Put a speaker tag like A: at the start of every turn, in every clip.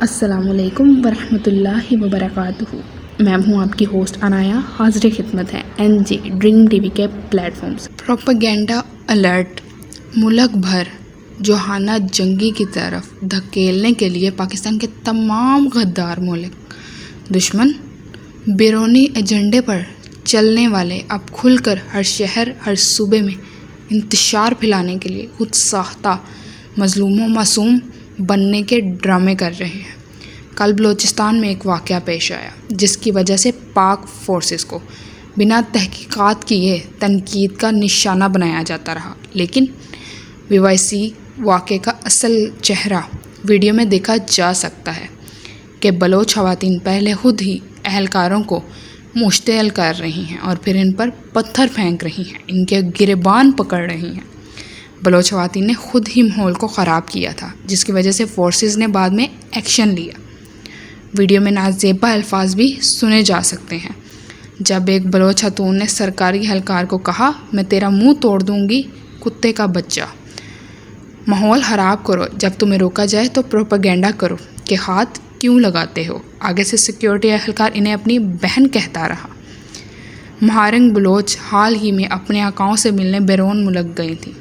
A: السلام علیکم ورحمۃ اللہ وبرکاتہ۔ میں ہوں آپ کی ہوسٹ عنایا، حاضر خدمت ہے NG ڈریم TV کے پلیٹ فارمز۔ پروپیگنڈا الرٹ، ملک بھر جوہانہ جنگی کی طرف دھکیلنے کے لیے پاکستان کے تمام غدار ملک دشمن بیرونی ایجنڈے پر چلنے والے اب کھل کر ہر شہر ہر صوبے میں انتشار پھیلانے کے لیے خود ساختہ مظلوم و معصوم بننے کے ڈرامے کر رہے ہیں۔ کل بلوچستان میں ایک واقعہ پیش آیا جس کی وجہ سے پاک فورسز کو بنا تحقیقات کیے تنقید کا نشانہ بنایا جاتا رہا، لیکن VYC واقعے کا اصل چہرہ ویڈیو میں دیکھا جا سکتا ہے کہ بلوچ خواتین پہلے خود ہی اہلکاروں کو مشتعل کر رہی ہیں اور پھر ان پر پتھر پھینک رہی ہیں، ان کے گریبان پکڑ رہی ہیں۔ بلوچ خواتین نے خود ہی ماحول کو خراب کیا تھا، جس کی وجہ سے فورسز نے بعد میں ایکشن لیا۔ ویڈیو میں نازیبا الفاظ بھی سنے جا سکتے ہیں جب ایک بلوچ خاتون نے سرکاری اہلکار کو کہا، میں تیرا منہ توڑ دوں گی کتے کا بچہ۔ ماحول خراب کرو، جب تمہیں روکا جائے تو پروپیگنڈا کرو کہ ہاتھ کیوں لگاتے ہو۔ آگے سے سیکیورٹی اہلکار انہیں اپنی بہن کہتا رہا۔ مہارنگ بلوچ حال ہی میں اپنے آقاؤں سے ملنے بیرون ملک گئی تھیں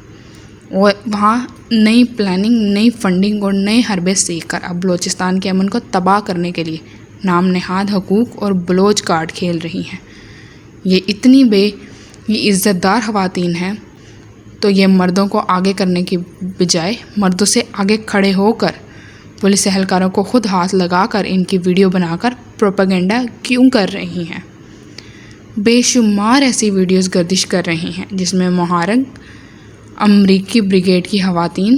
A: اور وہاں نئی پلاننگ، نئی فنڈنگ اور نئے حربے سیکھ کر اب بلوچستان کے امن کو تباہ کرنے کے لیے نام نہاد حقوق اور بلوچ کارڈ کھیل رہی ہیں۔ یہ عزت دار خواتین ہیں تو یہ مردوں کو آگے کرنے کی بجائے مردوں سے آگے کھڑے ہو کر پولیس اہلکاروں کو خود ہاتھ لگا کر ان کی ویڈیو بنا کر پروپیگنڈا کیوں کر رہی ہیں؟ بے شمار ایسی ویڈیوز گردش کر رہی ہیں جس میں مہارنگ امریکی بریگیڈ کی خواتین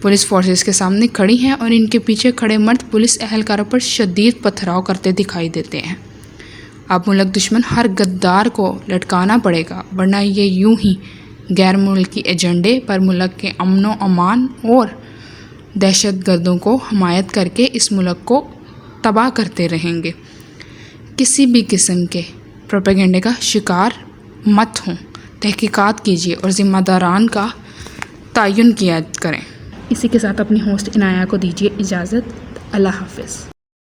A: پولیس فورسز کے سامنے کھڑی ہیں اور ان کے پیچھے کھڑے مرد پولیس اہلکاروں پر شدید پتھراؤ کرتے دکھائی دیتے ہیں۔ اب ملک دشمن ہر غدار کو لٹکانا پڑے گا، ورنہ یہ یوں ہی غیر ملکی ایجنڈے پر ملک کے امن و امان اور دہشت گردوں کو حمایت کر کے اس ملک کو تباہ کرتے رہیں گے۔ کسی بھی قسم کے پروپیگنڈے کا شکار مت ہوں، تحقیقات کیجیے اور ذمہ داران کا تعین کیا کریں۔ اسی کے ساتھ اپنی ہوسٹ عنایا کو دیجیے اجازت۔ اللہ حافظ۔